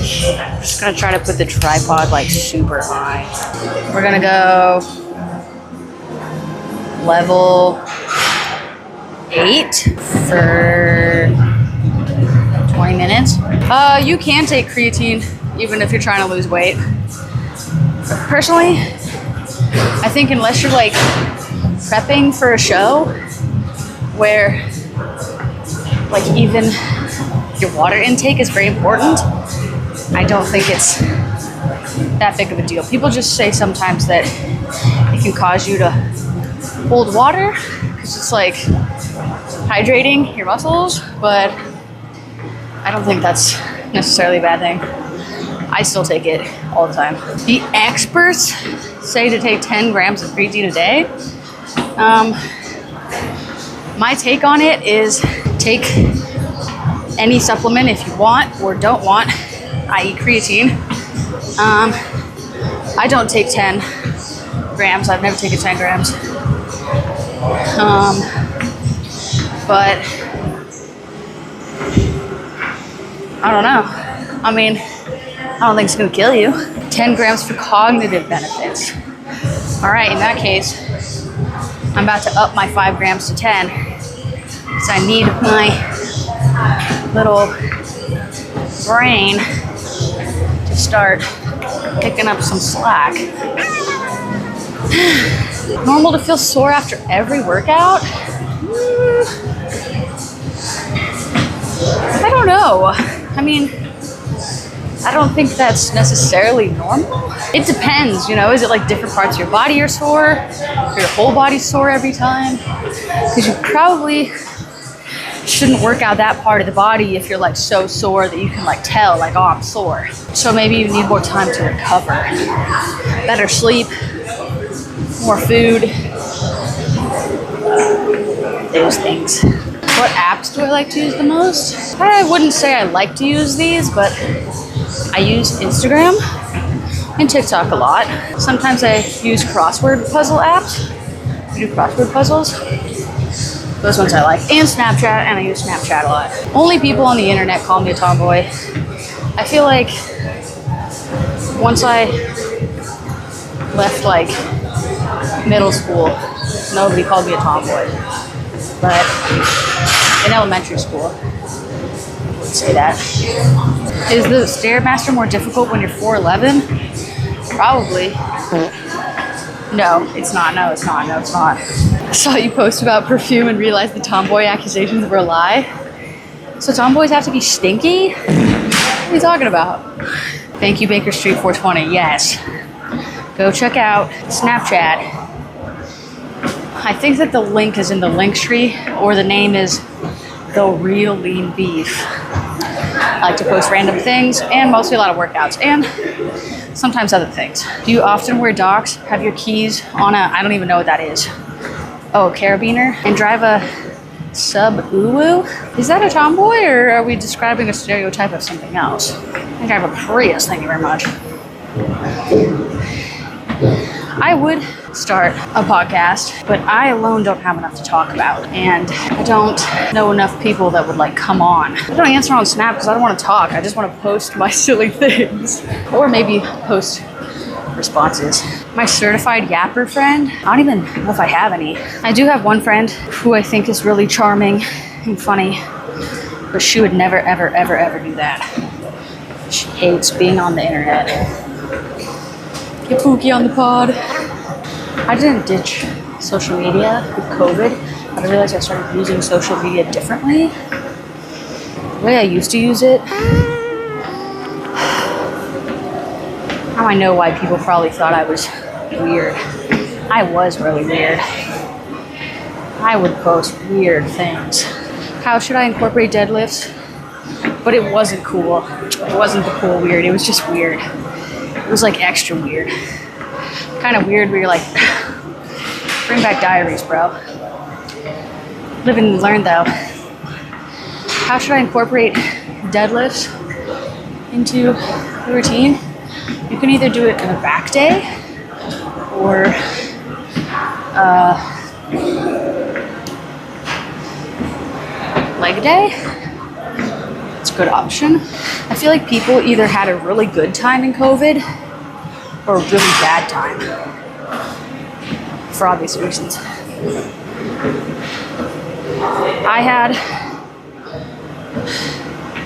I'm just gonna try to put the tripod like super high. We're gonna go level 8 for 20 minutes. You can take creatine even if you're trying to lose weight. Personally, I think unless you're like prepping for a show where like even your water intake is very important, I don't think it's that big of a deal. People just say sometimes that it can cause you to hold water because it's like hydrating your muscles, but I don't think that's necessarily a bad thing. I still take it all the time. The experts say to take 10 grams of creatine a day. My take on it is take any supplement if you want or don't want, i.e. creatine. I don't take 10 grams. I've never taken 10 grams. But I don't know. I mean, I don't think it's gonna kill you. 10 grams for cognitive benefits. All right, in that case, I'm about to up my 5 grams to 10 because I need my little brain to start picking up some slack. Normal to feel sore after every workout? I don't know. I mean, I don't think that's necessarily normal. It depends, you know, is it like different parts of your body are sore? Or your whole body's sore every time? Because you probably shouldn't work out that part of the body if you're like so sore that you can like tell like, oh, I'm sore. So maybe you need more time to recover. Better sleep, more food, those things. What apps do I like to use the most? I wouldn't say I like to use these, but I use Instagram and TikTok a lot. Sometimes I use crossword puzzle apps. I do crossword puzzles. Those ones I like. And Snapchat, and I use Snapchat a lot. Only people on the internet call me a tomboy. I feel like once I left like middle school, nobody called me a tomboy. But in elementary school, I would say that. Is the Stairmaster more difficult when you're 4'11"? Probably. No, it's not. No, it's not. No, it's not. I saw you post about perfume and realized the tomboy accusations were a lie. So tomboys have to be stinky? What are you talking about? Thank you, Baker Street 420. Yes. Go check out Snapchat. I think that the link is in the link tree, or the name is The Real Lean Beef. I like to post random things and mostly a lot of workouts and sometimes other things. Do you often wear docs, have your keys on I don't even know what that is. Oh, carabiner, and drive a Sub-Uwu? Is that a tomboy, or are we describing a stereotype of something else? I drive a Prius, thank you very much. I would start a podcast, but I alone don't have enough to talk about, and I don't know enough people that would like come on. I don't answer on Snap because I don't want to talk. I just want to post my silly things, or maybe post responses. My certified yapper friend, I don't even know if I have any. I do have one friend who I think is really charming and funny, but she would never, ever, ever, ever do that. She hates being on the internet. Get Pookie on the pod. I didn't ditch social media with COVID, but I realized I started using social media differently. The way I used to use it. Now I know why people probably thought I was weird. I was really weird. I would post weird things. How should I incorporate deadlifts? But it wasn't cool. It wasn't the cool weird, it was just weird. It was like extra weird. Kind of weird where you're like, bring back diaries, bro. Live and learn though. How should I incorporate deadlifts into the routine? You can either do it in a back day or leg day. It's a good option. I feel like people either had a really good time in COVID or a really bad time, for obvious reasons. I had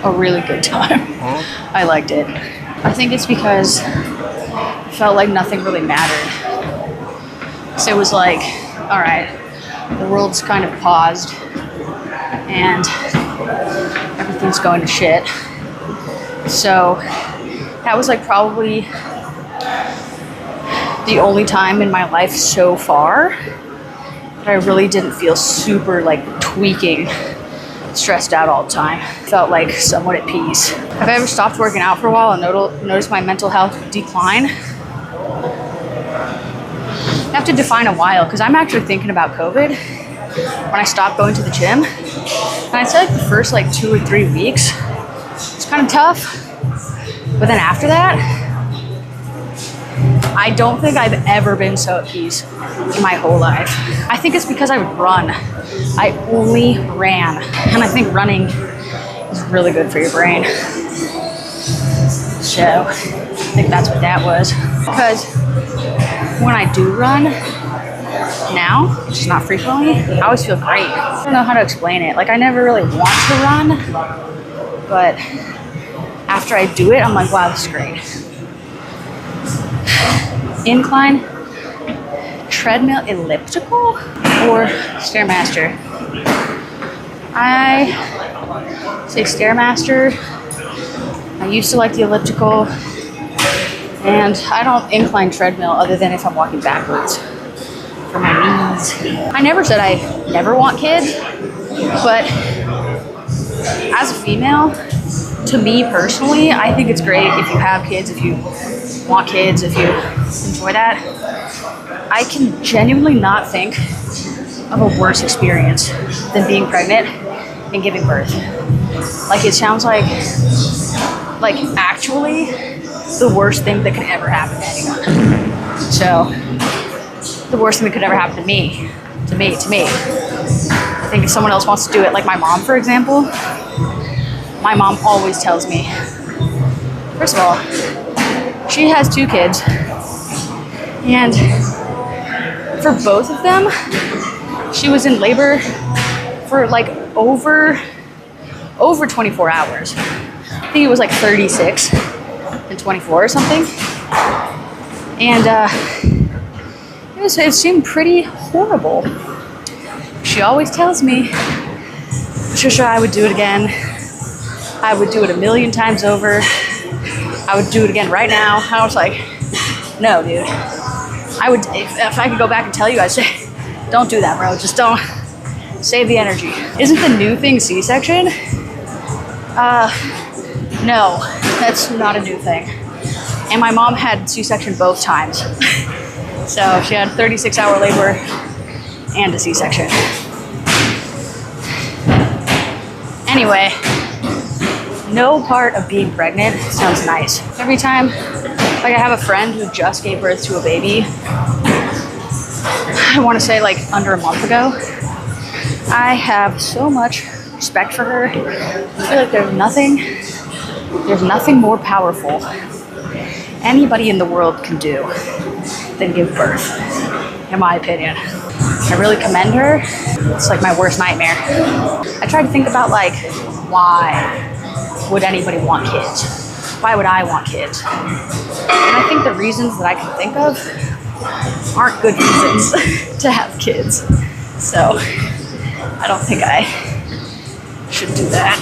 a really good time. I liked it. I think it's because it felt like nothing really mattered. So it was like, all right, the world's kind of paused and everything's going to shit. So that was like probably the only time in my life so far that I really didn't feel super like tweaking, stressed out all the time. Felt like somewhat at peace. Have I ever stopped working out for a while and noticed my mental health decline? I have to define a while because I'm actually thinking about COVID when I stopped going to the gym. And I'd say like the first like 2 or 3 weeks, it's kind of tough. But then after that, I don't think I've ever been so at peace in my whole life. I think it's because I would run. I only ran. And I think running is really good for your brain. So I think that's what that was. Because when I do run now, which is not frequently, I always feel great. I don't know how to explain it. Like I never really want to run, but after I do it, I'm like, wow, this is great. Incline, treadmill, elliptical, or Stairmaster? I say Stairmaster. I used to like the elliptical, and I don't incline treadmill other than if I'm walking backwards for my knees. I never said I never want kids, but as a female, to me personally, I think it's great if you have kids, if you want kids, if you enjoy that. I can genuinely not think of a worse experience than being pregnant and giving birth. Like it sounds like actually the worst thing that could ever happen to anyone. So the worst thing that could ever happen to me. I think if someone else wants to do it, like my mom, for example, my mom always tells me, first of all, she has 2 kids, and for both of them, she was in labor for like over 24 hours. I think it was like 36 and 24 or something. And it seemed pretty horrible. She always tells me, Trisha, I would do it again. I would do it a million times over. I would do it again right now. I was like, no, dude. I would, if I could go back and tell you, I'd say, don't do that, bro. Just don't. Save the energy. Isn't the new thing C-section? No, that's not a new thing. And my mom had C-section both times. So she had 36-hour labor and a C-section. Anyway, no part of being pregnant sounds nice. Every time, like I have a friend who just gave birth to a baby, I want to say like under a month ago. I have so much respect for her. I feel like there's nothing more powerful anybody in the world can do than give birth, in my opinion. I really commend her. It's like my worst nightmare. I try to think about like, why would anybody want kids? Why would I want kids? And I think the reasons that I can think of aren't good reasons to have kids. So I don't think I should do that.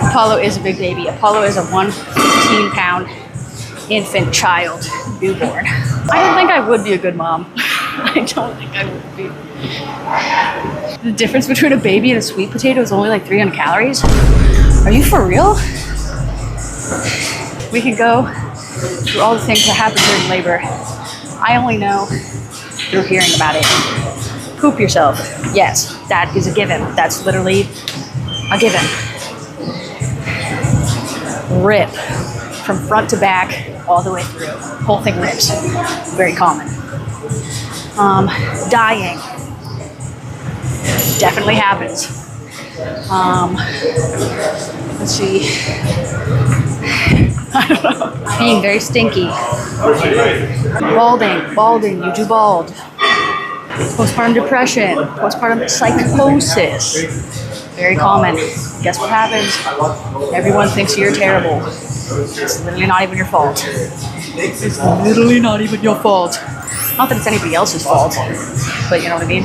Apollo is a big baby. Apollo is a 115-pound infant child, newborn. I don't think I would be a good mom. I don't think I would be. The difference between a baby and a sweet potato is only like 300 calories. Are you for real? We could go through all the things that happen during labor. I only know through hearing about it. Poop yourself. Yes, that is a given. That's literally a given. Rip from front to back all the way through. Whole thing rips. Very common. Dying. Definitely happens. Let's see. I don't know. Being very stinky. Balding, you do bald. Postpartum depression, postpartum psychosis. Very common. Guess what happens? Everyone thinks you're terrible. It's literally not even your fault. It's literally not even your fault. Not that it's anybody else's fault, but you know what I mean?